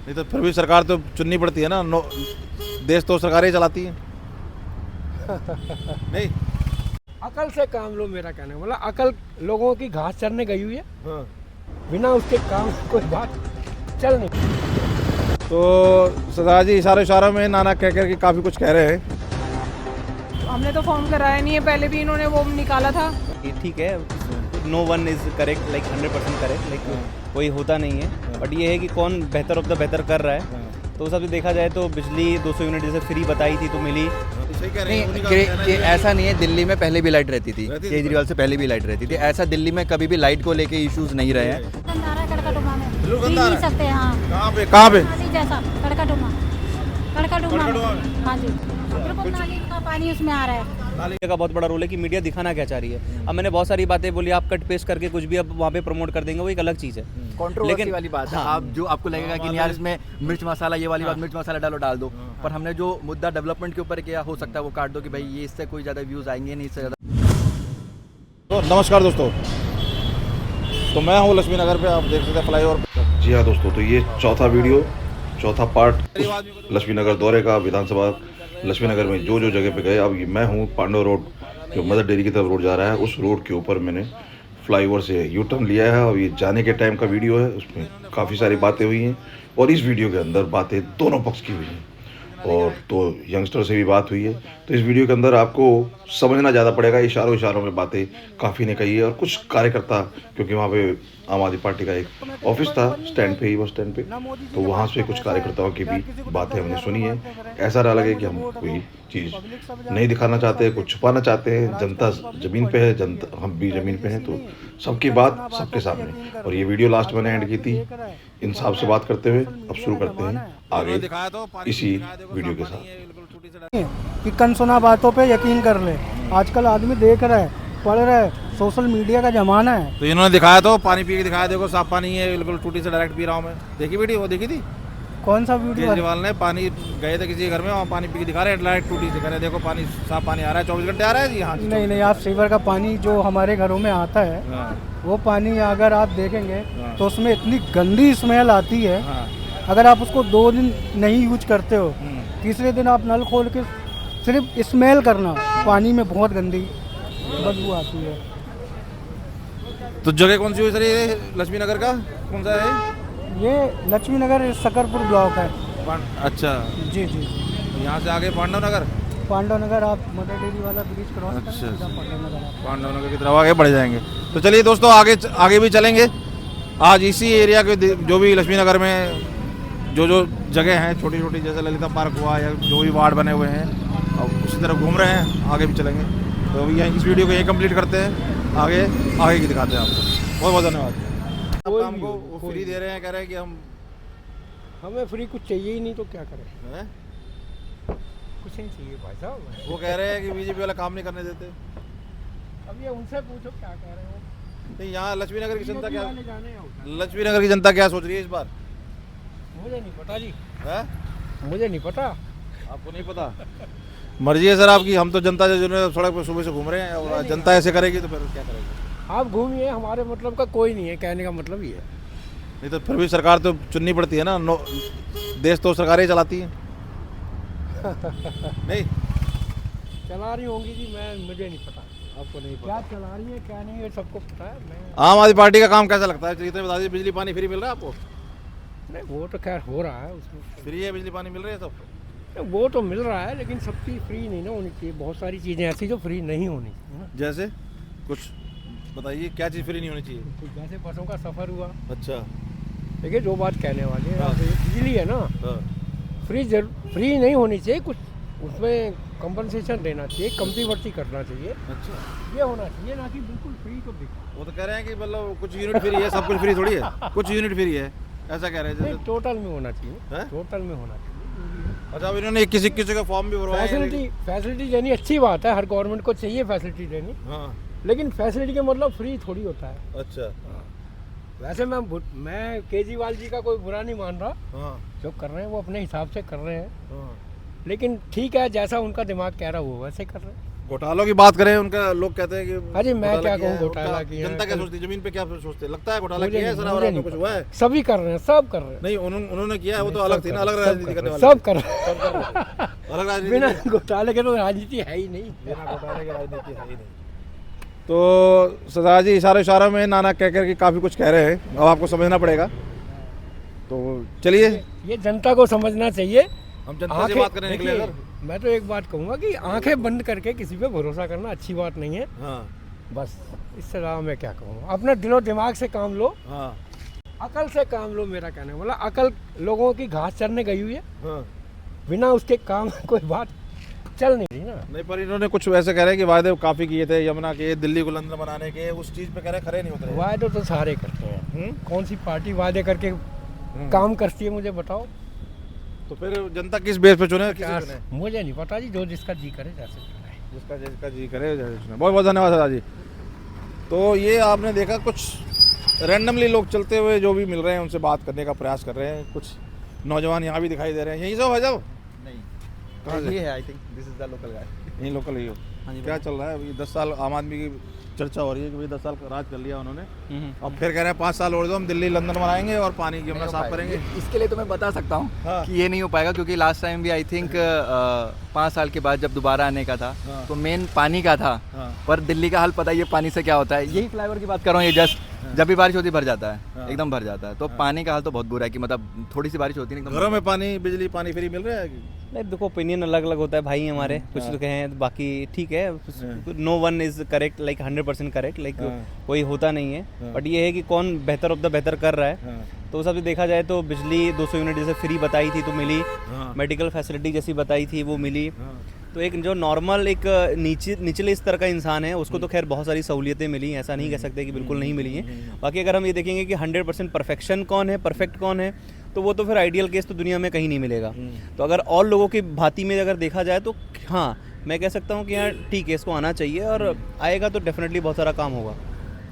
नहीं तो फिर भी सरकार तो चुननी पड़ती है ना। देश तो सरकारें चलाती हैं। नहीं। अकल से काम लो, मेरा कहना है। मतलब अकल लोगों की घास चरने गई हुई है, हाँ। बिना उसके काम कोई बात चल नहीं। तो सरदार जी इशारों में नाना कह कर के काफ़ी कुछ कह रहे हैं। हमने तो फॉर्म कराया नहीं है, पहले भी इन्होंने वो निकाला था। ठीक है, no one is correct, like 100% correct, like कोई होता नहीं है। बट ये है कि कौन बेहतर ऑफ द बेहतर कर रहा है। तो उस हिसाब से देखा जाए तो बिजली 200 यूनिट जैसे फ्री बताई थी तो मिली। सही कह रहे हैं। नहीं, ऐसा नहीं है। दिल्ली में पहले भी लाइट रहती थी, केजरीवाल से पहले भी लाइट रहती थी। ऐसा दिल्ली में कभी भी लाइट को लेके इश्यूज नहीं रहे हैं। कड़काडुमा में बिल्कुल पी गंदा नहीं है। सकते। हाँ, कहाँ पे? नाली जैसा कड़काडुमा कड़काडुमा में। हाँ जी, बिल्कुल नाली का पानी उसमें आ रहा है। मीडिया का बहुत बड़ा रोल है कि मीडिया दिखाना क्या चाह रही है। अब मैंने बहुत सारी बातें बोली, आप कट पेस्ट करके कुछ भी अब वहाँ पे प्रमोट कर देंगे, वो एक अलग चीज़ है। कंट्रोवर्सी वाली बात है। हाँ। आप जो आपको लगेगा कि यार इसमें मिर्च मसाला, ये वाली बात मिर्च मसाला डाल दो। पर हमने जो मुद्दा डेवलपमेंट के ऊपर किया, हो सकता है वो काट दो कि भाई ये इससे कोई ज़्यादा व्यूज़ आएंगे नहीं, इससे ज़्यादा। तो नमस्कार दोस्तों, तो मैं हूँ लक्ष्मी नगर पे, आप देख सकते हैं फ्लाईओवर। जी हाँ दोस्तों, तो ये चौथा वीडियो, चौथा पार्ट लक्ष्मी नगर दौरे का। विधानसभा लक्ष्मी नगर में जो जगह पे गए, अब मैं हूँ पांडव रोड, जो मदर डेयरी की तरफ रोड जा रहा है, उस रोड के ऊपर मैंने फ्लाईओवर से यू टर्न लिया है। और ये जाने के टाइम का वीडियो है, उसमें काफ़ी सारी बातें हुई हैं और इस वीडियो के अंदर बातें दोनों पक्ष की हुई हैं और तो यंगस्टर से भी बात हुई है। तो इस वीडियो के अंदर आपको समझना ज़्यादा पड़ेगा। इशारों में बातें काफ़ी ने कही है और कुछ कार्यकर्ता, क्योंकि वहाँ पे आम आदमी पार्टी का एक ऑफिस था स्टैंड पे ही, बस स्टैंड पे, तो वहाँ से कुछ कार्यकर्ताओं की भी बातें हमने सुनी है। ऐसा ना लगे कि हम कोई चीज़ नहीं दिखाना चाहते, कुछ छुपाना चाहते हैं। जनता ज़मीन पे है, जनता हम भी ज़मीन पे हैं, तो सबकी बात सबके सामने। और ये वीडियो लास्ट मैंने एंड की थी इंसाफ से बात करते हुए। अब शुरू करते हैं आगे इसी वीडियो के साथ। कि कनसुना बातों पे यकीन कर ले। आजकल आदमी देख रहा है, पढ़ रहा है, सोशल मीडिया का जमाना है। तो इन्होंने दिखाया, तो पानी पी के दिखाया, देखो साफ पानी है, बिल्कुल टूटी से डायरेक्ट पी रहा हूँ मैं। देखी वीडियो, वो देखी थी? कौन सा वीडियो? केजरीवाल ने पानी, गए थे किसी घर में, वहाँ पानी पी के दिखा रहे हैं डायरेक्ट टूटी से, कह रहे देखो पानी साफ पानी आ रहा है, 24 घंटे आ रहा है जी। हाँ नहीं, आप सीवर का पानी जो हमारे घरों में आता है, वो पानी अगर आप देखेंगे तो उसमें इतनी गंदी स्मेल आती है। अगर आप उसको 2 दिन नहीं यूज करते हो, तीसरे दिन आप नल खोल के सिर्फ स्मेल करना, पानी में बहुत गंदी बदबू आती है। तो जगह कौन सी हुई सर ये लक्ष्मी नगर का? कौन सा है ये लक्ष्मी नगर सकरपुर ब्लॉक है। अच्छा जी जी, यहाँ से आगे पांडव नगर। पांडव नगर आप मदर डेयरी वाला ब्रिज क्रॉस करें, अच्छा, सीधा पांडव नगर आप। पांडव नगर की तरफ आगे बढ़ जाएंगे। तो चलिए दोस्तों, आगे भी चलेंगे। आज इसी एरिया के जो भी लक्ष्मी नगर में जो जगह हैं छोटी छोटी, जैसे ललिता पार्क हुआ या जो भी वार्ड बने हुए हैं, और उसी तरफ घूम रहे हैं, आगे भी चलेंगे। तो अभी यहीं इस वीडियो को यहीं कंप्लीट करते हैं, आगे की दिखाते हैं आपको। बहुत बहुत धन्यवाद। अब हमको फ्री दे रहे हैं, कह रहे हैं कि हमें फ्री कुछ चाहिए ही नहीं, तो क्या करें? हैं? कुछ नहीं चाहिए भाई साहब। वो कह रहे हैं कि बीजेपी वाला काम नहीं करने देते। अब ये उनसे पूछो क्या कह रहे हो। नहीं, यहाँ लक्ष्मी नगर की जनता क्या, जाने होगा। लक्ष्मी नगर की जनता क्या सोच रही है इस बार? मुझे नहीं पता जी, है? मुझे नहीं पता। आपको नहीं पता? मर्जी है सर आपकी। हम तो जनता जो सड़क पर सुबह से घूम रहे हैं, और जनता ऐसे करेगी तो फिर क्या करेगी? आप घूमिए, हमारे मतलब का कोई नहीं है, कहने का मतलब ही है। नहीं तो फिर भी सरकार तो चुननी पड़ती है ना। देश तो सरकारें चलाती हैं। नहीं चला रही होंगी जी, मुझे नहीं पता। आपको नहीं क्या चला रही है क्या नहीं है, सबको पता है। मैं आम आदमी पार्टी का काम कैसा लगता है? इतने बता दीजिए, बिजली पानी फ्री मिल रहा है आपको? नहीं, वो तो खैर हो रहा है उसमें, फ्री है, बिजली पानी मिल रही है सब? वो तो मिल रहा है, लेकिन सब चीज़ फ्री नहीं ना होनी चाहिए। बहुत सारी चीज़ें ऐसी जो फ्री नहीं होनी चाहिए ना। जैसे कुछ बताइए, क्या चीज़ फ्री नहीं होनी चाहिए? जैसे बसों का सफ़र हुआ, अच्छा। देखिए जो बात कहने वाली है, हाँ। बिजली है ना, हाँ। फ्री नहीं होनी चाहिए, कुछ उसमें कंपनसेशन देना चाहिए, कमती बढ़ती करना चाहिए। अच्छा, ये होना चाहिए, ना कि बिल्कुल फ्री को दिखा। वो तो कह रहे हैं कि मतलब कुछ यूनिट फ्री है, सब कुछ फ्री थोड़ी है, कुछ यूनिट फ्री है, ऐसा कह रहे हैं। नहीं, टोटल में होना चाहिए, हैं? टोटल में होना चाहिए। अच्छा, अब इन्होंने किसी किसी का फॉर्म भी भरवाया है। फैसिलिटी देनी अच्छी बात है, हर गवर्नमेंट को चाहिए फैसिलिटी देनी, हाँ। लेकिन फैसिलिटी का मतलब फ्री थोड़ी होता है। अच्छा। वैसे मैं केजरीवाल जी का कोई बुरा नहीं मान रहा, हाँ। जो कर रहे हैं वो अपने हिसाब से कर रहे हैं, हाँ। लेकिन ठीक है, जैसा उनका दिमाग कह रहा है वो वैसे कर रहे हैं। घोटालों की बात करें, उनका लोग कहते हैं कि अरे मैं क्या किया है, कहूँ घोटाला उनका- किया है। जनता क्या सोचती है, जमीन पे क्या सोचते हैं, लगता है घोटाला मुझे किया है नहीं- सर, मुझे और नहीं कुछ हुआ है? सभी कर रहे हैं, सब कर रहे हैं। नहीं, उन्होंने किया है, वो तो सब अलग थी कर ना, रहे अलग हैं, राजनीति सब करने कर वाले रहे हैं, सब कर रहे हैं। अलग राजनीति बिना घोटाले के तो राजनीति है ही नहीं। बिना घोटाले की राजनीति है ही नहीं। तो सरदार जी इशारों में नाना कह कर के काफ़ी कुछ कह रहे हैं, अब आपको समझना पड़ेगा। तो चलिए ये जनता को समझना चाहिए। हम जनता से बात करने निकले देखिए, अगर। मैं तो एक बात कहूँगा कि आंखें बंद करके किसी पे भरोसा करना अच्छी बात नहीं है। हाँ बस इससे ज़्यादा मैं क्या कहूँ, अपने दिलो दिमाग से काम लो, हाँ अकल से काम लो। मेरा कहने का मतलब अकल लोगों की घास चरने गई हुई है, हाँ। बिना उसके काम कोई बात चल नहीं रही ना। नहीं, पर इन्होंने कुछ वैसे कह रहे हैं कि वायदे काफ़ी किए थे यमुना के, दिल्ली को लंदन बनाने के, उस चीज़ पे कह रहे खड़े नहीं उतरे। वायदे तो सारे करते हैं, कौन सी पार्टी वायदे करके काम करती है मुझे बताओ। तो फिर जनता किस बेस पे चुने, किसे चुने? मुझे नहीं पता जी, जो जिसका जी करे जैसे चुने। जिसका जी करे जैसे चुने। बहुत बहुत धन्यवाद सरदार जी। तो ये आपने देखा, कुछ रैंडमली लोग चलते हुए जो भी मिल रहे हैं उनसे बात करने का प्रयास कर रहे हैं। कुछ नौजवान यहाँ भी दिखाई दे रहे हैं। यहीं से हो भाई साहब? कहाँ से? ये है, I think this is the local guy. यहीं लोकल ही हो? हाँ जी, क्या चल रहा है अभी? 10 साल आम आदमी की चर्चा हो रही है कि भाई 10 साल का राज कर लिया उन्होंने, अब फिर कह रहे हैं 5 साल और दो, हम दिल्ली लंदन बनाएंगे और पानी की यमुना साफ करेंगे। इसके लिए तो मैं बता सकता हूँ हाँ। कि ये नहीं हो पाएगा, क्योंकि लास्ट टाइम भी आई थिंक 5 साल के बाद जब दोबारा आने का था हाँ। तो मेन पानी का था। हाँ। पर दिल्ली का हाल पता ही है पानी से क्या होता है। यही फ्लाईओवर की बात कर रहा हूँ, ये जस्ट जब भी बारिश होती है भर जाता है, हाँ। एकदम भर जाता है। तो पानी का हाल तो बहुत बुरा है कि मतलब थोड़ी सी बारिश होती है एकदम घरों में पानी, बिजली, पानी फ्री मिल रहा है कि? नहीं देखो, ओपिनियन अलग अलग होता है भाई हमारे, कुछ तो कहें, बाकी ठीक है, no one is correct, like 100% correct, like कोई होता नहीं है। बट ये है कि कौन बेहतर ऑफ द बेहतर कर रहा है। तो उस हिसाब से देखा जाए तो बिजली 200 यूनिट जैसे फ्री बताई थी तो मिली, मेडिकल फैसिलिटी जैसी बताई थी वो मिली। तो एक जो नॉर्मल एक निचले स्तर का इंसान है उसको तो खैर बहुत सारी सहूलियतें मिली, ऐसा नहीं कह सकते कि बिल्कुल नहीं मिली हैं। बाकी अगर हम ये देखेंगे कि 100% परफेक्शन कौन है, परफेक्ट कौन है, तो वो तो फिर आइडियल केस तो दुनिया में कहीं नहीं मिलेगा। तो अगर और लोगों की भांति में अगर देखा जाए तो हाँ, मैं कह सकता हूँ कि हाँ ठीक है, इसको आना चाहिए और आएगा तो डेफिनेटली बहुत सारा काम होगा।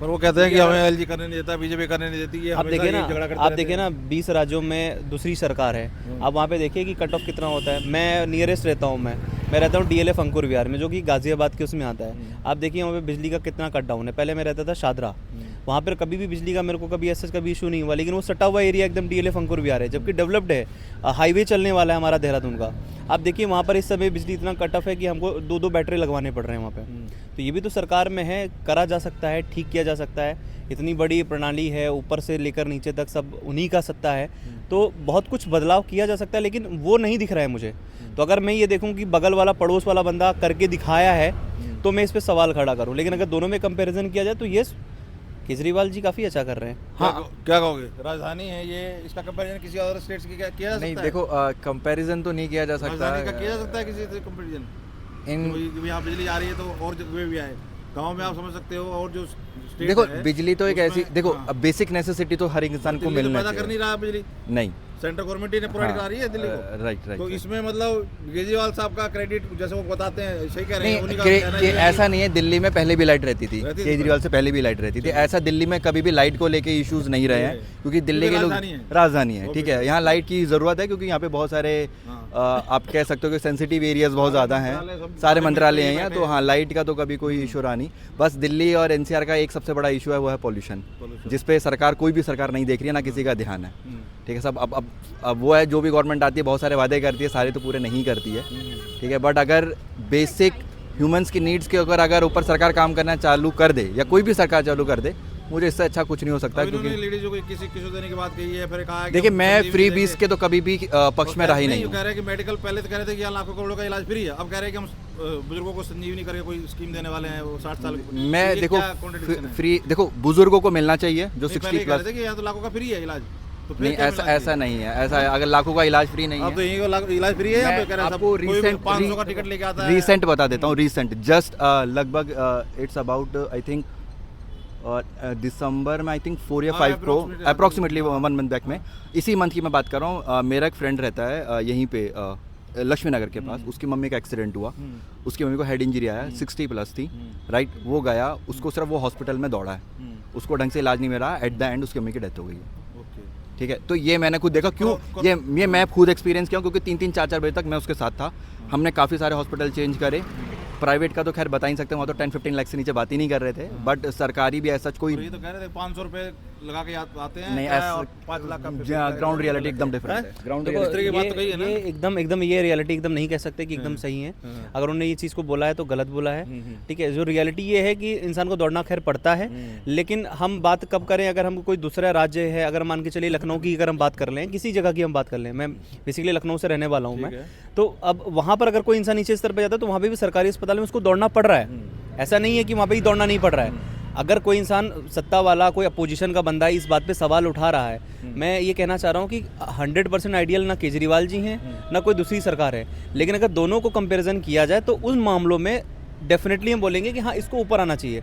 पर वो कहते हैं कि हमें एलजी करने नहीं देता, बीजेपी करने नहीं देती, ये आप हमेशा देखिए ये झगड़ा ना, करते आप रहते देखिए हैं। ना 20 राज्यों में दूसरी सरकार है, आप वहाँ पे देखिए कि कट ऑफ कितना होता है। मैं नियरेस्ट रहता हूँ, मैं रहता हूँ DLF अंकुर विहार में, जो कि गाजियाबाद के उसमें आता है। आप देखिए वहाँ पे बिजली का कितना कट डाउन है। पहले मैं रहता था शादरा, वहाँ पर कभी भी बिजली का मेरे को कभी ऐसा कभी इशू नहीं हुआ, लेकिन वो सटा हुआ एरिया एकदम DLF अंकुर विहार है, जबकि डेवलप्ड है, हाईवे चलने वाला है हमारा देहरादून का। आप देखिए वहाँ पर इस समय बिजली इतना कट ऑफ है कि हमको 2-2 बैटरी लगवाने पड़ रहे हैं वहाँ पे। तो ये भी तो सरकार में है, करा जा सकता है, ठीक किया जा सकता है। इतनी बड़ी प्रणाली है, ऊपर से लेकर नीचे तक सब उन्हीं का सत्ता है, तो बहुत कुछ बदलाव किया जा सकता है, लेकिन वो नहीं दिख रहा है मुझे। तो अगर मैं ये देखूं कि बगल वाला पड़ोस वाला बंदा करके दिखाया है तो मैं इस पे सवाल खड़ा करूं, लेकिन अगर दोनों में कंपैरिजन किया जाए तो ये केजरीवाल जी काफ़ी अच्छा कर रहे हैं। हाँ, क्या कहोगे? राजधानी है ये, इसका कंपैरिजन किसी और स्टेट्स की किया जा सकता है? नहीं देखो, कंपैरिजन तो नहीं किया जा सकता राजधानी का किया जा सकता है किसी से कंपैरिजन? इन यहाँ बिजली आ रही है तो और जगह भी आए, गाँव में आप समझ सकते हो, और जो स्टेट देखो है, बिजली तो एक ऐसी, उसमें- देखो हाँ। बेसिक नेसेसिटी तो हर इंसान को दिल्ली तो मिलना पैदा कर नहीं चाहिए। रहा बिजली, नहीं, सेंट्रल गवर्नमेंट ही ने प्रोवाइड करा रही है दिल्ली को। राइट तो इसमें मतलब केजरीवाल साहब का क्रेडिट, जैसे वो बताते हैं, सही कह रहे हैं, उन्हीं का नहीं, कहना है कि- ऐसा नहीं है। दिल्ली में पहले भी लाइट रहती थी, रहती थी केजरीवाल से पहले भी लाइट रहती थी। ऐसा दिल्ली में कभी भी लाइट को लेके इश्यूज नहीं रहे हैं, क्योंकि दिल्ली के लोग राजधानी है। राजधानी है, ठीक है। यहाँ लाइट की ज़रूरत है क्योंकि यहाँ पे बहुत सारे आप कह सकते हो कि सेंसिटिव एरियाज बहुत ज़्यादा हैं, सारे मंत्रालय हैं यहाँ, तो हाँ लाइट का तो कभी कोई इशू रहा नहीं। बस दिल्ली और NCR का एक सबसे बड़ा इशू है, वो है पॉल्यूशन, जिस पे सरकार, कोई भी सरकार नहीं देख रही है, ना किसी का ध्यान है, ठीक है। सब अब वो है, जो भी गवर्नमेंट आती है बहुत सारे वादे करती है, सारे तो पूरे नहीं करती है, ठीक है। बट अगर बेसिक ह्यूमंस की नीड्स के ऊपर अगर ऊपर सरकार काम करना चालू कर दे, या कोई भी सरकार चालू कर दे, मुझे इससे अच्छा कुछ नहीं हो सकता। क्योंकि लेडीजों को किसी देने की बात कही है, फिर कहा देखिए मैं फ्री बीस के तो कभी भी पक्ष में रहा ही नहीं कह हूँ। रहे हैं कि मेडिकल, पहले तो कह रहे थे कि यहाँ लाखों करोड़ों का इलाज फ्री है, अब कह रहे हैं कि हम बुजुर्गों को संजीवनी करके कोई स्कीम देने वाले हैं, वो 60 साल की। मैं ये देखो क्या contradiction है? फ्री, देखो बुजुर्गों को मिलना चाहिए जो नहीं, 60 पहले कह रहे प्लस। थे कि यहाँ तो लाखों का फ्री है इलाज, तो फिर नहीं, क्या ऐसा मिलना ऐसा नहीं है, ऐसा है अगर लाखों का इलाज फ्री नहीं अब तो है। यही को इलाज फ्री है, मैं अब कह रहे हैं सब, आपको कोई भी रिसेंट 500 का टिकट लेके आता है। रिसेंट बता देता हूँ, रिसेंट जस्ट लगभग इट्स अबाउट आई थिंक दिसंबर में, आई थिंक 4 या 5 को अप्रॉक्सीमेटली 1 मंथ बैक में, इसी मंथ की मैं बात कर रहा हूँ। मेरा एक फ्रेंड रहता है यहीं पे लक्ष्मी नगर के पास, उसकी मम्मी का एक्सीडेंट हुआ, उसकी मम्मी को हेड इंजरी आया, 60 प्लस थी, राइट। वो गया, उसको सिर्फ वो हॉस्पिटल में दौड़ा है, उसको ढंग से इलाज नहीं मिला, एट द एंड उसकी मम्मी की डेथ हो गई है, ठीक है। तो ये मैंने खुद देखा, क्यों ये मैं खुद एक्सपीरियंस किया, क्योंकि 3-3, 4-4 बजे तक मैं उसके साथ था। हमने काफ़ी सारे हॉस्पिटल चेंज करे, प्राइवेट का तो खैर बता ही सकते हैं, वहाँ तो 10-15 लाख से नीचे बात ही नहीं कर रहे थे, बट सरकारी भी ऐसा कोई ये तो कह रहे थे 500 रुपए लगा के आते हैं नहीं, किराया और 5 लाख का ग्राउंड रियलिटी एकदम डिफरेंट है। ग्राउंड देखो, इस तरह की बात तो कही है ना। ये एकदम ये रियलिटी एकदम नहीं कह सकते कि एकदम सही है। अगर उन्होंने ये चीज़ को बोला है तो गलत बोला है, ठीक है। जो रियलिटी ये है कि इंसान को दौड़ना खैर पड़ता है, लेकिन हम बात कब करें, अगर हम कोई दूसरा राज्य है, अगर मान के चलिए लखनऊ की अगर हम बात कर लें, किसी जगह की हम बात कर लें, मैं बेसिकली लखनऊ से रहने वाला हूँ मैं, तो अब वहाँ पर अगर कोई इंसान नीचे स्तर पर जाता है तो वहाँ पे भी सरकारी अस्पताल में उसको दौड़ना पड़ रहा है। ऐसा नहीं है कि वहाँ पे ही दौड़ना नहीं पड़ रहा है। अगर कोई इंसान सत्ता वाला, कोई अपोजिशन का बंदा इस बात पे सवाल उठा रहा है, मैं ये कहना चाह रहा हूँ कि 100% आइडियल ना केजरीवाल जी हैं ना कोई दूसरी सरकार है, लेकिन अगर दोनों को कंपैरिजन किया जाए तो उन मामलों में डेफिनेटली हम बोलेंगे कि हाँ इसको ऊपर आना चाहिए,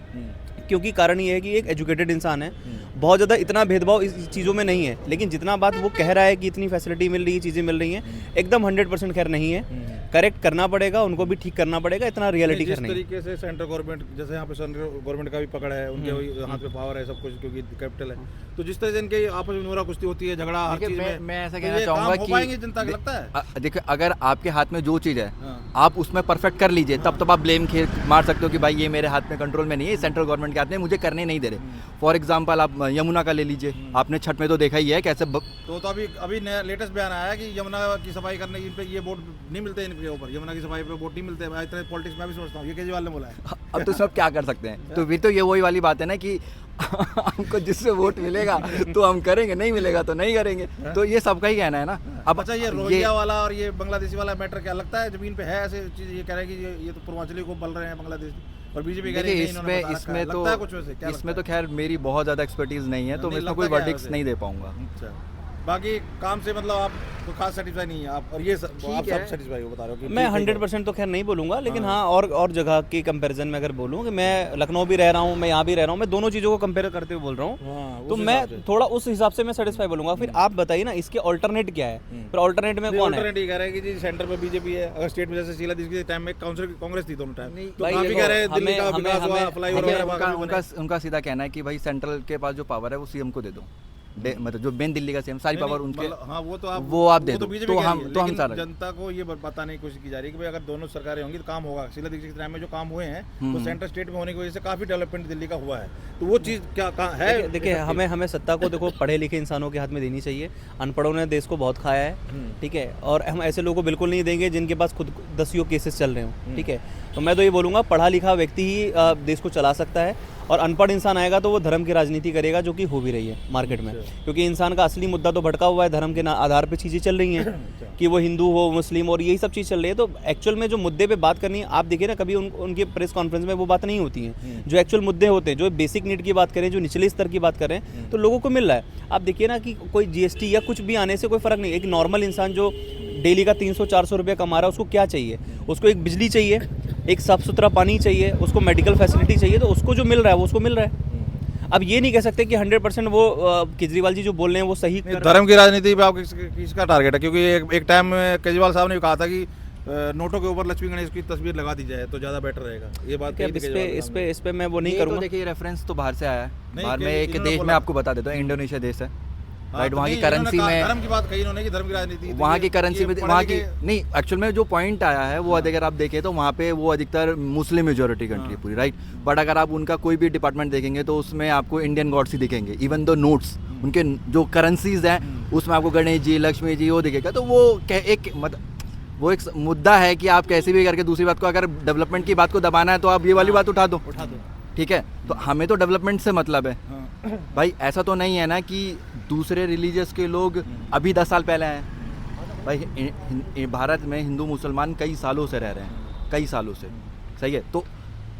क्योंकि कारण ये है कि एक एजुकेटेड इंसान है, बहुत ज़्यादा इतना भेदभाव इस चीज़ों में नहीं है, लेकिन जितना बात वो कह रहा है कि इतनी फैसिलिटी मिल रही है, चीज़ें मिल रही हैं, एकदम 100% खैर नहीं है। करेक्ट करना पड़ेगा, उनको भी ठीक करना पड़ेगा, इतना रियलिटी जिस खैर नहीं है। तरीके से सेंट्रल गवर्नमेंट, जैसे यहाँ पे सेंट्रल गवर्नमेंट का भी पकड़ है, उनके हाथ में पावर है सब कुछ, क्योंकि कैपिटल है, तो जिस तरह से इनके आपस में नोरा कुश्ती होती है, झगड़ा हर चीज में, मैं ऐसा तो कहना ये चाहूँगा काम हो कि पाएंगे जनता को लगता है। देखिए, अगर आपके हाथ में जो चीज़ है हाँ। आप उसमें परफेक्ट कर लीजिए, तब तो आप ब्लेम मार सकते हो कि भाई ये मेरे हाथ में कंट्रोल में नहीं है, सेंट्रल गवर्नमेंट के हाथ में, मुझे करने नहीं दे रहे। फॉर एग्जाम्पल आप यमुना का ले लीजिए, आपने छठ में तो देखा ही है कैसे तो अभी नया लेटेस्ट बयान आया कि यमुना की सफाई करने इन पे ये वोट नहीं मिलते, इनके ऊपर यमुना की सफाई पे वोट नहीं मिलते। इतने पॉलिटिक्स मैं भी समझता हूँ, ये केजरीवाल ने बोला है। अब तो सब क्या कर सकते हैं, तो फिर तो ये वही वाली बात है ना कि हमको जिससे वोट मिलेगा तो हम करेंगे, नहीं मिलेगा तो नहीं करेंगे, तो ये सबका ही कहना है ना। अब अच्छा, ये रोहिंग्या वाला और ये बांग्लादेशी वाला मैटर क्या लगता है जमीन पे है ऐसे चीज? ये कह रहे हैं कि ये तो पूर्वांचली को बल रहे हैं बांग्लादेश, और बीजेपी कह रही है इसमें तो खैर मेरी बहुत ज़्यादा एक्सपर्टीज नहीं है, तो मैं इसमें कोई वर्डिक्स नहीं दे पाऊंगा। अच्छा, बाकी काम से मतलब आप तो खास सेटिस्फाई नहीं है आप, और ये आप सब सेटिस्फाई हो बता रहे हो कि मैं 100% तो खैर नहीं बोलूँगा, लेकिन हाँ और जगह की कंपैरिजन में अगर बोलूँ कि मैं लखनऊ भी रह रहा हूँ, मैं यहाँ भी रह रहा हूँ, मैं दोनों चीज़ों को कंपेयर करते हुए बोल रहा हूँ, तो मैं थोड़ा उस हिसाब से मैं सेटिस्फाई बोलूँगा। फिर आप बताइए ना इसके ऑल्टरनेट क्या है, फिर ऑल्टरनेट में कौन है? ऑल्टरनेट कह रहे हैं कि जी सेंटर में बीजेपी है, अगर स्टेट में जैसे शीला दीक्षित के टाइम में कांग्रेस थी दोनों टाइम, तो भाई काफी देखो, कह रहे हैं दिल्ली का विकास हुआ, फ्लाईओवर वगैरह उनका सीधा कहना है कि भाई सेंट्रल के पास जो पावर है वो सीएम को दे दो, मतलब जो मेन दिल्ली का सीएम, सारी पावर उनके, हाँ वो आप दे दो, तो हम सारा जनता को ये बताने की कोशिश की जा रही है कि भाई अगर दोनों सरकारें होंगी तो काम होगा। शीला दीक्षित के टाइम में जो काम हुए हैं तो सेंटर स्टेट में होने की वजह से काफी डेवलपमेंट दिल्ली का हुआ है, तो वो चीज़ क्या है? देखिए हमें सत्ता को देखो पढ़े लिखे इंसानों के हाथ में देनी चाहिए। अनपढ़ों ने देश को बहुत खाया है, ठीक है, और हम ऐसे लोगों को बिल्कुल नहीं देंगे जिनके पास खुद 10 केसेस चल रहे हो, ठीक है। तो मैं तो ये बोलूँगा पढ़ा लिखा व्यक्ति ही देश को चला सकता है, और अनपढ़ इंसान आएगा तो वो धर्म की राजनीति करेगा, जो कि हो भी रही है मार्केट में, क्योंकि इंसान का असली मुद्दा तो भटका हुआ है, धर्म के आधार पे चीज़ें चल रही हैं कि वो हिंदू हो, मुस्लिम और यही सब चीज़ चल रही है। तो एक्चुअल में जो मुद्दे पे बात करनी है, आप देखिए ना कभी उनके प्रेस कॉन्फ्रेंस में वो बात नहीं होती है, जो एक्चुअल मुद्दे होते हैं, जो बेसिक नीड की बात करें, जो निचले स्तर की बात करें, तो लोगों को मिल रहा है। आप देखिए ना कि कोई जीएसटी या कुछ भी आने से कोई फ़र्क नहीं। एक नॉर्मल इंसान जो डेली का 300-400 रुपये कमा रहा है, उसको क्या चाहिए? उसको एक बिजली चाहिए, एक साफ़ सुथरा पानी चाहिए, उसको मेडिकल फैसिलिटी चाहिए, तो उसको जो मिल रहा है वो उसको मिल रहा है। अब ये नहीं कह सकते कि 100% वो केजरीवाल जी जो बोल रहे हैं वो सही कर। धर्म की राजनीति पे आपका किसका टारगेट है? क्योंकि एक टाइम में केजरीवाल साहब ने भी कहा था कि नोटों के ऊपर लक्ष्मी गणेश की तस्वीर लगा दी जाए तो ज़्यादा बेटर रहेगा। ये बात इस पे मैं वो नहीं करूँगा। तो देखिए रेफरेंस तो बाहर से आया है, बाहर में एक देश में आपको बता देता हूँ, इंडोनेशिया देश है, राइट। वहाँ की करेंसी में धर्म की बात कही इन्होंने कि धर्म की राजनीति, वहाँ की करेंसी में वहाँ की नहीं, एक्चुअल में जो पॉइंट आया है वो अगर आप देखें तो वहाँ पे वो अधिकतर मुस्लिम मेजोरिटी कंट्री है पूरी, राइट। बट अगर आप उनका कोई भी डिपार्टमेंट देखेंगे तो उसमें आपको इंडियन गॉड्स ही दिखेंगे, इवन दो नोट्स उनके जो करेंसीज हैं उसमें आपको गणेश जी, लक्ष्मी जी वो दिखेगा। तो वो एक वो एक मुद्दा है कि आप कैसे भी करके दूसरी बात को, अगर डेवलपमेंट की बात को दबाना है तो आप ये वाली बात उठा दो, ठीक है। तो हमें तो डेवलपमेंट से मतलब है भाई, ऐसा तो नहीं है ना कि दूसरे रिलीजियस के लोग अभी 10 साल पहले आए भाई। भारत में हिंदू मुसलमान कई सालों से रह रहे हैं, कई सालों से, सही है। तो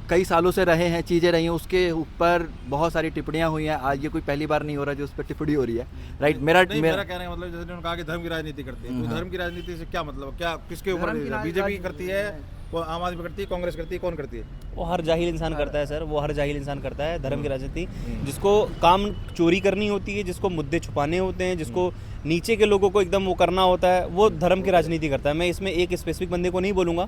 कई सालों से रहे हैं, चीज़ें रही हैं, उसके ऊपर बहुत सारी टिप्पणियां हुई हैं। आज ये कोई पहली बार नहीं हो रहा जो उस पर टिप्पणी हो रही है, राइट। मेरा कहने का मतलब जैसे उन्होंने कहा कि धर्म की राजनीति करते हैं, तो धर्म की राजनीति से क्या मतलब, क्या किसके ऊपर? बीजेपी करती है, वो आम आदमी करती है, कांग्रेस करती है, कौन करती है? वो हर जाहिल इंसान करता है सर, वो हर जाहिल इंसान करता है धर्म की राजनीति। जिसको काम चोरी करनी होती है, जिसको मुद्दे छुपाने होते हैं, जिसको नीचे के लोगों को एकदम वो करना होता है, वो धर्म की राजनीति करता है। मैं इसमें एक स्पेसिफिक बंदे को नहीं बोलूँगा।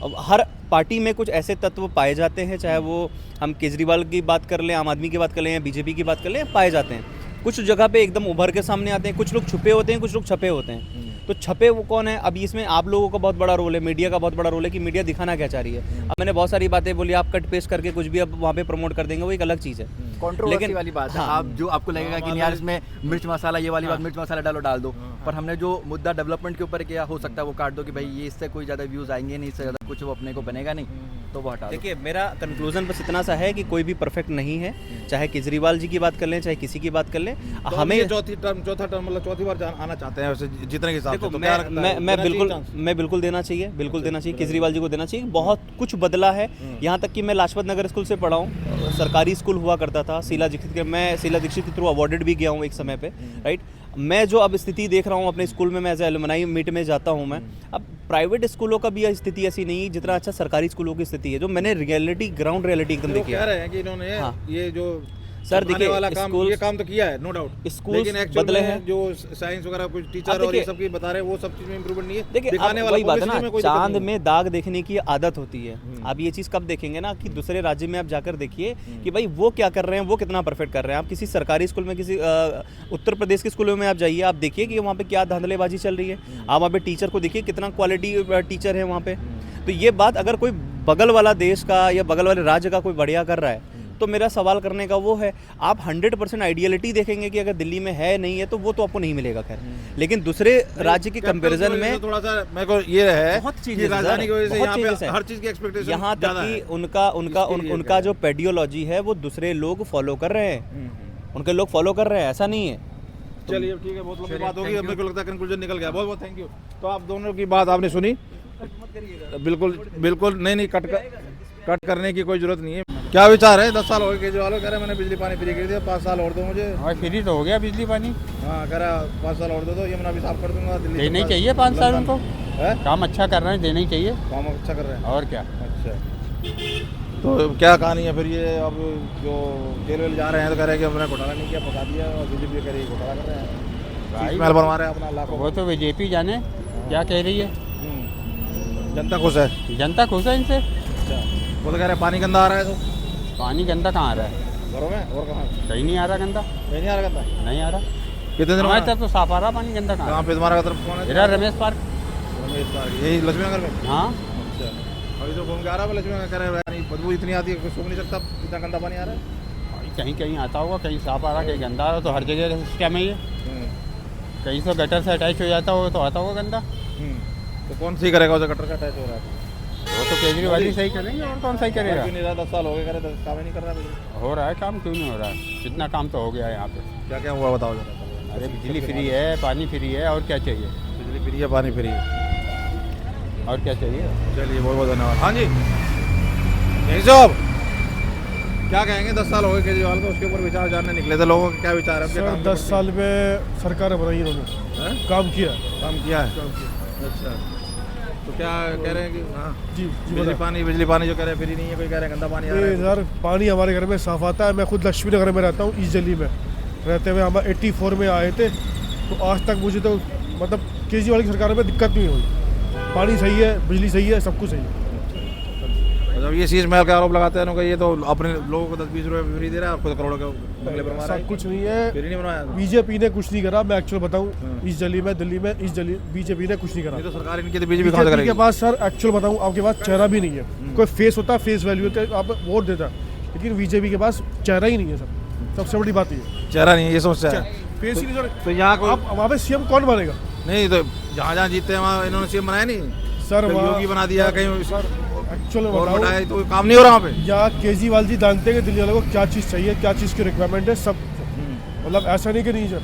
अब हर पार्टी में कुछ ऐसे तत्व पाए जाते हैं, चाहे वो हम केजरीवाल की बात कर लें, आम आदमी की बात कर लें या बीजेपी की बात कर लें, पाए जाते हैं। कुछ जगह पे एकदम उभर के सामने आते हैं, कुछ लोग छुपे होते हैं, कुछ लोग छपे होते हैं। तो छपे वो कौन है? अभी इसमें आप लोगों का बहुत बड़ा रोल है, मीडिया का बहुत बड़ा रोल है कि मीडिया दिखाना क्या चाह रही है। अब मैंने बहुत सारी बातें बोली, आप कट पेस्ट करके कुछ भी अब वहाँ पे प्रमोट कर देंगे, वो एक अलग चीज़ है। कंट्रोवर्सी वाली बात है। हाँ। आप जो आपको लगेगा कि यार इसमें मिर्च मसाला, ये वाली बात मिर्च मसाला डाल दो, पर हमने जो मुद्दा डेवलपमेंट के ऊपर किया, हो सकता है वो काट दो कि भाई ये इससे कोई ज़्यादा व्यूज़ आएंगे नहीं, इससे ज़्यादा कुछ वो अपने को बनेगा नहीं, तो वो हटा दो। देखिए, मेरा कंक्लूजन बस इतना सा है कि कोई भी परफेक्ट नहीं है, चाहे केजरीवाल जी की बात कर लें, चाहे किसी की बात कर लें। तो हमें चौथा टर्म मतलब चौथी बार आना चाहते हैं वैसे जितने के हिसाब से, देखो, तो क्या लगता है? मैं बिल्कुल देना चाहिए, बिल्कुल देना चाहिए, केजरीवाल जी को देना चाहिए। बहुत कुछ बदला है, यहाँ तक कि मैं लाजपत नगर स्कूल से पढ़ा हूँ, सरकारी स्कूल हुआ करता था। शीला दीक्षित के, मैं शीला दीक्षित के थ्रू अवार्डेड भी गया हूँ एक समय पे, राइट। मैं जो अब स्थिति देख रहा हूँ अपने स्कूल में, मैं एज एलुमनाई मीट में जाता हूँ मैं, अब प्राइवेट स्कूलों का भी स्थिति ऐसी नहीं है जितना अच्छा सरकारी स्कूलों की स्थिति है, जो मैंने रियलिटी, ग्राउंड रियलिटी एकदम देखी कह है। रहे हैं कि इन्होंने ये जो सर देखिए, वाला काम, स्कूल ये काम तो किया है, नो डाउट, स्कूल लेकिन एक्चुअल बदले में हैं। जो साइंस वगैरह कुछ टीचर और ये सब की बता रहे हैं, वो सब चीज में इंप्रूवमेंट नहीं है। देखिए, दिखाने अब वाला वही बात है publicity में ना, कोई दिक्कत चांद नहीं है। में दाग देखने की आदत होती है। आप ये चीज़ कब देखेंगे ना कि दूसरे राज्य में आप जाकर देखिए कि भाई वो क्या कर रहे हैं, वो कितना परफेक्ट कर रहे हैं। आप किसी सरकारी स्कूल में, किसी उत्तर प्रदेश के स्कूलों में आप जाइए, आप देखिए कि वहाँ पे क्या धांधलेबाजी चल रही है। आप वहाँ पे टीचर को देखिए, कितना क्वालिटी टीचर है वहाँ पे। तो ये बात अगर कोई बगल वाला देश का या बगल वाले राज्य का कोई बढ़िया कर रहा है, तो मेरा सवाल करने का वो है, आप 100% आइडियलिटी देखेंगे कि अगर दिल्ली में है नहीं है तो वो तो आपको नहीं मिलेगा। खैर, लेकिन दूसरे राज्य के कंपैरिजन में थोड़ा सा मेरे को ये है बहुत कि चीजें राजधानी की वजह से बहुत यहाँ चीजें पे हैं। हर चीज की एक्सपेक्टेशन यहाँ तक कि उनका जो पेडियोलॉजी है वो दूसरे लोग फॉलो कर रहे हैं, उनके लोग फॉलो कर रहे हैं, ऐसा नहीं है। चलिए ठीक है, बहुत लंबी बात होगी, अब मेरे को लगता है कंक्लूजन निकल गया। बहुत बहुत थैंक यू। तो आप दोनों की बात आपने सुनी, बिल्कुल बिल्कुल नहीं कट करने की कोई जरूरत नहीं है। क्या विचार है? 10 साल हो गए केजरीवाल कह रहे हैं मैंने बिजली पानी फ्री कर दिया, 5 साल और दो मुझे। हाँ, फ्री तो हो गया बिजली पानी। हाँ, कह रहा 5 साल और दो, तो यमुना भी साफ कर दूंगा। दिल्ली देना ही चाहिए 5 साल उनको, है काम अच्छा कर रहे हैं, देना ही चाहिए। काम अच्छा कर रहे हैं, और क्या। अच्छा। तो क्या कहानी है फिर ये? अब जो जेल वेल जा रहे हैं तो कह रहे हैं कि हमने घोटाला नहीं किया, फंसा दिया, और बीजेपी कह रही है घोटाला कर रहे हैं, भाई महल बनवा रहे हैं अपना लाखों। वो तो बीजेपी जाने क्या कह रही है, जनता खुश है, जनता खुश है इनसे। अच्छा। वो तो कह रहे हैं पानी गंदा आ रहा है, तो पानी गंदा कहाँ आ रहा है? घरों में और कहाँ? कहीं नहीं आ रहा गंदा, नहीं आ रहा गंदा, नहीं आ रहा। कितने दिन हमारे तरफ तो साफ आ रहा पानी, गंदा कहाँ कहाँ पे तुम्हारा तरफ कौन है? इधर रमेश पार्क। रमेश पार्क, यही लक्ष्मी नगर में। हाँ, अच्छा, अभी तो घूम के आ रहा है लक्ष्मी नगर, कह रहे हैं नहीं बदबू इतनी आती है कि सो नहीं सकता, इतना गंदा पानी आ रहा है। कहीं कहीं आता होगा, कहीं साफ आ रहा, कहीं गंदा आ रहा, तो हर जगह का सिस्टम है ये। कहीं से गटर से अटैच हो जाता होगा तो आता होगा गंदा। तो कौन सही करेगा उसे गटर का अटैच हो रहा है? वो तो केजरीवाल ही सही करेंगे, और कौन सही करेगा। क्यों नहीं रहा? 10 साल हो गए, करे 10 काम ही नहीं कर रहा है। हो रहा है काम, क्यों नहीं हो रहा है? कितना काम तो हो गया है यहाँ पे। क्या क्या हुआ बताओ जरा। अरे बिजली फ्री है, पानी फ्री है, और क्या चाहिए, बिजली फ्री है, पानी फ्री है, और क्या चाहिए। चलिए बहुत बहुत धन्यवाद। हाँ जी, यही साहब क्या कहेंगे? 10 साल हो गए केजरीवाल को, उसके ऊपर विचार जानने निकले थे, लोगों का क्या विचार है? सर 10 साल में सरकार बनाई इन्होंने, काम किया है। अच्छा, तो क्या कह रहे हैं कि हाँ जी बिजली पानी जो कह रहे हैं फ्री नहीं है, कोई कह रहे हैं गंदा पानी आ रहा है। सर पानी हमारे घर में साफ आता है। मैं खुद लक्ष्मी नगर में रहता हूँ, ईस्ट दिल्ली में रहते हुए हम 84 में आए थे, तो आज तक मुझे तो मतलब केजरीवाल की सरकार में दिक्कत नहीं हुई। पानी सही है, बिजली सही है, सब कुछ सही है। जब ये शीश महल का आरोप लगाते हैं कि ये तो अपने लोगों को 10-20 रुपये फ्री दे रहा है, और खुद करोड़ों के बंगले बनवा रहा है। सब कुछ नहीं है, फ्री नहीं बनवाया। बीजेपी ने कुछ नहीं करा। मैं एक्चुअल बताऊँ, ईस्ट दिल्ली में, दिल्ली में ईस्ट दिल्ली बीजेपी ने कुछ नहीं करा। ये तो सरकार इनकी, तो बीजेपी कहाँ से बीजेपी करेगी? के पास सर एक्चुअल बताऊँ आपके पास चेहरा भी नहीं है। कोई फेस होता है, फेस वैल्यू होता है, आप वोट देता है, लेकिन बीजेपी के पास चेहरा ही नहीं है सर। सबसे बड़ी बात ये चेहरा नहीं है, ये समस्या है। फेस ही नहीं सर। तो यहाँ को आप वहाँ पे सीएम कौन बनेगा? नहीं, तो जहाँ जीतते हैं वहाँ इन्होंने सीएम बनाया नहीं सर कहीं योगी बना दिया, कहीं सर एक्चुअल में और बताऊं, बनाया, तो काम नहीं हो रहा वहाँ पे। या केजरीवाल जी जानते हैं कि दिल्ली वालों को क्या चीज़ चाहिए, क्या चीज़ की रिक्वायरमेंट है, सब मतलब ऐसा नहीं कि नहीं सर।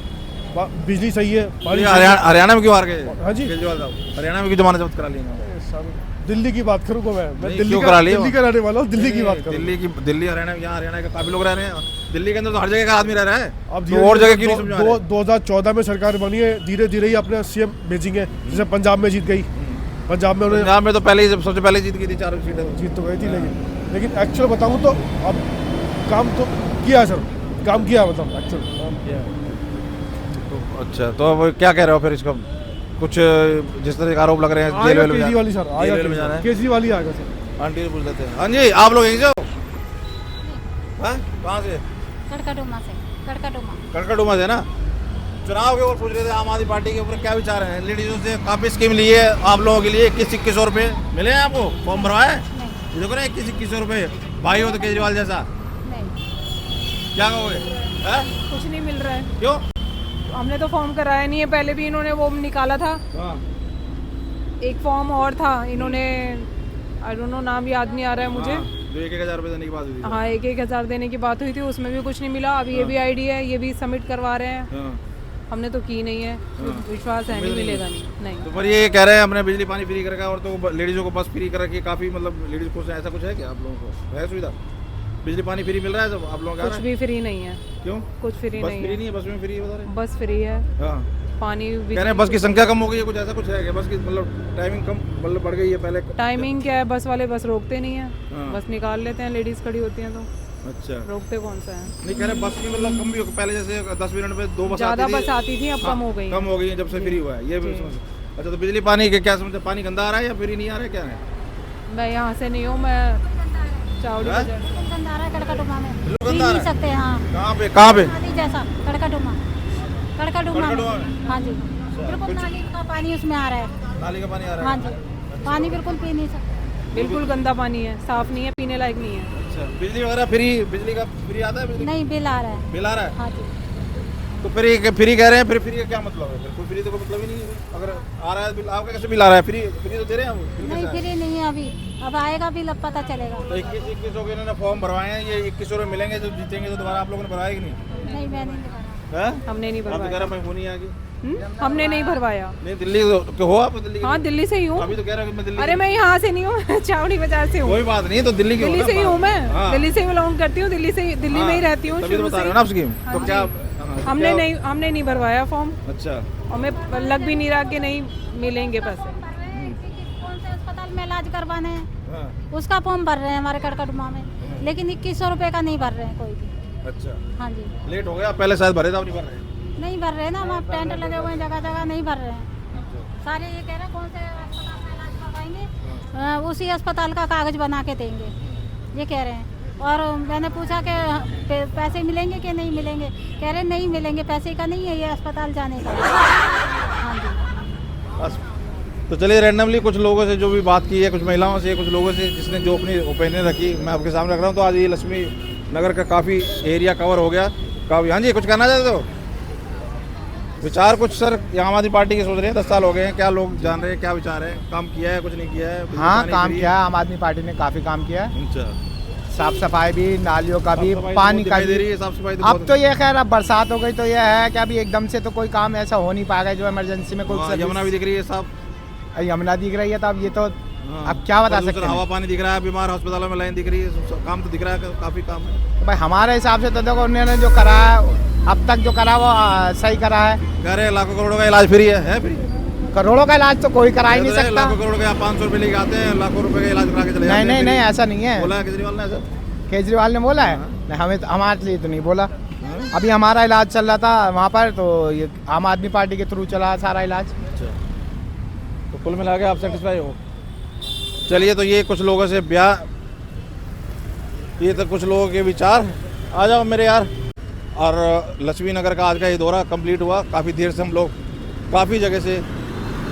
बिजली सही है, पानी सही है। हरियाणा में क्यों हार गए? हाँ जी, केजरीवाल साहब हरियाणा में क्यों जमानत जब्त करा ली? सर दिल्ली की बात करूँगा मैं नहीं, दिल्ली क्यों का करा ली? दिल्ली का रहने वाला हूँ, दिल्ली की बात करूँ। दिल्ली हरियाणा, यहाँ हरियाणा के काफी लोग रह रहे हैं, दिल्ली के अंदर तो हर जगह का आदमी रह रहा है। अब तो और जगह क्यों नहीं समझा रहे? 2014 में सरकार बनी है, धीरे धीरे ही अपने सीएम भेजेंगे। जैसे पंजाब में जीत गई, पंजाब में उन्होंने पंजाब में तो पहले ही सबसे पहले जीत गई थी 4 सीटें। जीत तो गई थी, लेकिन एक्चुअल बताऊँ तो अब काम तो किया है सर, काम किया मतलब एक्चुअल काम किया है। अच्छा, तो अब क्या कह रहे हो फिर इसका? कुछ जिस तरह के आरोप लग रहे हैं जेल वेल में केजरीवाल ही सर आएगा, जेल में जाना है। केजरीवाल ही आएगा सर। आंटी से पूछ लेते हैं। हाँ जी, आप लोग यहीं से हो? हाँ, कहाँ से? कड़काडोमा से, कड़काडोमा। कड़कड़डुमा से ना? चुनाव के ऊपर पूछ रहे थे आम आदमी पार्टी के ऊपर क्या विचार है? लेडीजों से काफी स्कीम ली है आप लोगों के लिए, 21-21 रुपए मिले हैं आपको? फॉर्म भरवाए? ये देखो ना 21-21 रुपए, भाई हो तो केजरीवाल जैसा, क्या कहोगे? कुछ नहीं मिल रहा है। क्यों? हमने तो फॉर्म कराया नहीं है, पहले भी इन्होंने वो निकाला था, एक फॉर्म और था इन्होंने, आई डोंट नो नाम याद नहीं आ रहा है मुझे। जो 1,000 रुपए देने की बात हुई थी। हाँ 1,000 देने की बात हुई थी, उसमें भी कुछ नहीं मिला। अब ये भी आईडी है, ये भी सबमिट करवा रहे हैं, हमने तो की नहीं है, विश्वास है नहीं मिलेगा नहीं। तो पर ये कह रहे हैं हमने बिजली पानी फ्री कर रखा है और तो लेडीजों को बस फ्री कर रखी है, काफी मतलब लेडीज को ऐसा कुछ है क्या आप लोगों को? है सुविधा? बिजली पानी फ्री मिल रहा है सब आप लोगों का? कुछ भी फ्री नहीं है। क्यों? कुछ फ्री बस नहीं फ्री है। नहीं है, बस में फ्री है बता रहे हैं? बस फ्री है, हाँ। पानी कह रहे हैं बस की संख्या कम हो गई है, कुछ ऐसा कुछ है क्या? बस की मतलब टाइमिंग कम मतलब बढ़ गई है पहले? टाइमिंग क्या है, बस वाले बस रोकते नहीं है, हाँ। बस निकाल लेते हैं, लेडीज खड़ी होती हैं तो अच्छा, रोकते कौन सा है। नहीं कह रहे बस की मतलब कम भी हो, पहले जैसे 10 मिनट में 2 बस ज्यादा बस आती थी, अब कम हो गई। कम हो गई है जब से फ्री हुआ है, ये भी समझ। अच्छा तो बिजली पानी के क्या समझते, पानी गंदा आ रहा है या फ्री नहीं आ रहा है, क्या है? मैं यहाँ से नहीं हूँ, मैं चावड़ी बाजार। गंदा आ रहा है कड़काडुमा में, बिल्कुल पी गंदा आ नहीं रहा है। सकते। हाँ कहाँ पे कहाँ पे? नदी जैसा कड़काडुमा कड़काडुमा में। में? हाँ जी, बिल्कुल नाली का पानी उसमें आ रहा है। नाली का पानी आ रहा हाँ है? जी, पानी बिल्कुल पी नहीं सकते। बिल्कुल गंदा पानी है, साफ नहीं है, पीने लायक नहीं है। अच्छा, बिजली वगैरह फ्री, बिजली का फ्री आता है? बिजली नहीं, बिल आ रहा है। बिल आ रहा है? हाँ जी, तो फ्री कह रहे हैं, फिर फ्री का क्या मतलब है? फिर कोई फ्री तो कोई मतलब ही नहीं है। अगर आ रहा है बिल, आपका कैसे बिल आ रहा है? फ्री तो दे रहे हैं हम? फ्री नहीं कैसे फ्री नहीं है अभी, अब आएगा बिल, अब पता चलेगा। तो 21 के इन्होंने फॉर्म भरवाए हैं, ये 21 रुपये मिलेंगे जब जीतेंगे तो दोबारा आप लोगों ने भरवाए कि नहीं? नहीं, मैं नहीं भरा। हैं? हमने नहीं आप तो कह भरवाया। रहे हैं मैं नहीं आगे। हमने नहीं भरवाया। नहीं दिल्ली के हो आप? दिल्ली हाँ दिल्ली से ही हूँ। अभी तो कह रहे हो कि मैं दिल्ली। अरे मैं यहाँ से नहीं हूँ, चावड़ी बाजार से हूँ। कोई बात नहीं, तो दिल्ली की हो दिल्ली ना से ही बात। हूँ मैं, हाँ। दिल्ली से ही बिलोंग करती हूँ, दिल्ली में ही रहती हूँ तभी तो शुरू बता से रहे ही। हो ना आप स्कीम। तो हाँ क्या जी। हमने नहीं भरवाया फॉर्म, अच्छा, और मैं लग भी नहीं रहा कि नहीं मिलेंगे पैसे। कौन से अस्पताल में इलाज करवाने हैं, हाँ, उसका फॉर्म भर रहे हैं हमारे कड़काडुमा में, लेकिन 2100 रुपये का नहीं भर रहे हैं कोई भी। अच्छा हाँ जी, लेट हो गया, पहले शायद भरे था, अब नहीं भर रहे? नहीं भर रहे हैं ना, वहाँ टेंट लगे हुए हैं जगह जगह, नहीं भर रहे हैं सारे। ये कह रहे हैं कौन से अस्पताल में इलाज करवाएंगे, उसी अस्पताल का कागज बना के देंगे, ये कह रहे हैं। और मैंने पूछा कि पैसे मिलेंगे कि नहीं मिलेंगे, कह रहे नहीं मिलेंगे, पैसे का नहीं है ये अस्पताल जाने का। हाँ जी, बस तो चलिए रैंडमली कुछ लोगों से जो भी बात की है, कुछ महिलाओं से, कुछ लोगों से जिसने जो अपनी ओपिनियन रखी, मैं आपके सामने रख रहा हूँ। तो आज ये लक्ष्मी नगर का काफ़ी एरिया कवर हो गया काफ़ी। हाँ जी, कुछ कहना चाहते हो? विचार कुछ सर, आम आदमी पार्टी के सोच रहे हैं, 10 साल हो गए हैं, क्या लोग जान रहे हैं, क्या विचार है? काम किया है, कुछ नहीं किया है? बिजली हाँ पानी काम फ्री किया है, आम आदमी पार्टी ने काफ़ी काम किया है। अच्छा, साफ सफाई भी, नालियों का भी, साफ सफाई तो पानी बहुत का दिखाई दे भी। रही है, साफ सफाई तो अब बहुत- तो ये खैर अब बरसात हो गई तो ये है कि अभी एकदम से तो कोई काम ऐसा हो नहीं पाएगा जो इमरजेंसी में कोई हाँ, सर्विस- यमुना भी दिख रही है साफ। यमुना दिख रही है, तो अब ये तो हाँ, अब क्या बता प्रदूषण, सकते हैं? हवा पानी दिख रहा है, बीमार अस्पतालों में लाइन दिख रही है, काम तो दिख रहा है, काफ़ी काम है। तो भाई हमारे हिसाब से तो देखो उन्होंने जो करा है अब तक जो करा वो सही करा है। कह रहे हैं लाखों करोड़ों का इलाज फ्री है फ्री? करोड़ों का इलाज तो कोई करा ही नहीं सकता। लाखों करोड़ का 500 रुपये लेके आते हैं, लाखों रुपए का इलाज करा के चले जाते नहीं हैं नहीं फ्री। नहीं, ऐसा नहीं है। बोला है केजरीवाल ने ऐसा? केजरीवाल ने बोला है? नहीं, हमें हमारे लिए तो नहीं बोला। अभी हमारा इलाज चल रहा था वहाँ पर, तो ये आम आदमी पार्टी के थ्रू चला सारा इलाज। अच्छा, तो कुल मिला के आप सेटिस्फाई हो? चलिए, तो ये कुछ लोगों से ये तो कुछ लोगों के विचार। आ जाओ मेरे यार। और लक्ष्मी नगर का आज का ये दौरा कंप्लीट हुआ। काफ़ी देर से हम लोग काफ़ी जगह से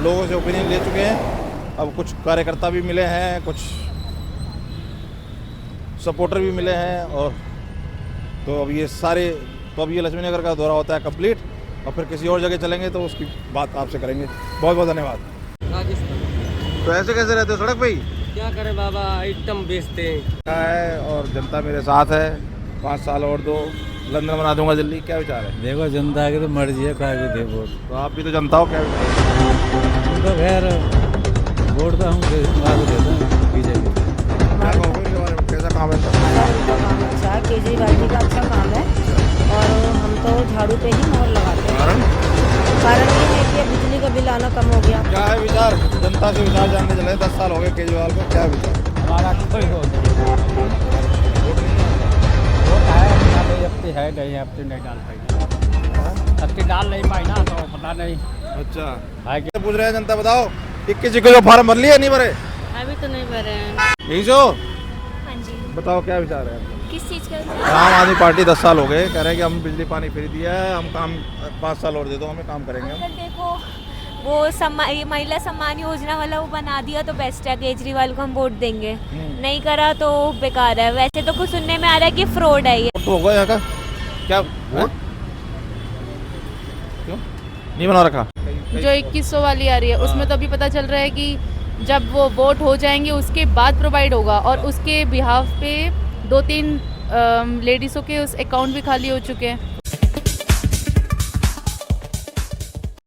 लोगों से ओपिनियन ले चुके हैं। अब कुछ कार्यकर्ता भी मिले हैं, कुछ सपोर्टर भी मिले हैं, और तो अब ये लक्ष्मी नगर का दौरा होता है कंप्लीट, और फिर किसी और जगह चलेंगे तो उसकी बात आपसे करेंगे। बहुत बहुत धन्यवाद। तो ऐसे कैसे रहते हो सड़क पे ही? क्या करें बाबा, आइटम बेचते हैं। क्या है, और जनता मेरे साथ है, 5 साल और दो, लंदन बना दूंगा दिल्ली। क्या विचार है? देखो जनता की तो मर्जी है, क्या दे वोट। तो आप भी तो जनता हो, क्या विचार है? तो खैर वोट तो हम देते हैं बीजेपी। क्या कहोगे इनके बारे में, कैसा काम है? अच्छा है, केजरीवाल जी का अच्छा काम है, और हम तो झाड़ू पे ही मोहर लगाते हैं। कारण ये है कि बिजली का बिल आना कम हो गया। क्या है विचार? जनता से विचार जानने चले, 10 साल हो गए केजरीवाल को, क्या विचार? हमारा कोई वोट है नहीं, अब तो नहीं डाल पाई, अब तो डाल नहीं पाई ना, तो पता नहीं। अच्छा, है क्या पूछ रहे हैं जनता? बताओ, 21 फॉर्म भर लिए नहीं भरे? अभी तो नहीं भरे हैं। यही सो हाँ जी, बताओ क्या विचार है? किस चीज़ का? आम आदमी पार्टी 10 साल हो गए, कह रहे हैं कि हम बिजली पानी फ्री दिया है, हम काम 5 साल और दे दो हमें, काम करेंगे हम। अगर देखो वो ये महिला सम्मान योजना वाला वो बना दिया तो बेस्ट है, केजरीवाल को हम वोट देंगे। नहीं करा तो बेकार है। वैसे तो कुछ सुनने में आ रहा है कि फ्रॉड है ये। तो होगा यहाँ का क्या वोट क्यों नहीं बना रखा? जो 2100 वाली आ रही है उसमें तो अभी पता चल रहा है कि जब वो वोट हो जाएंगे उसके बाद प्रोवाइड होगा, और उसके बिहाफ पे 2-3 लेडीज़ों के उस अकाउंट भी खाली हो चुके हैं।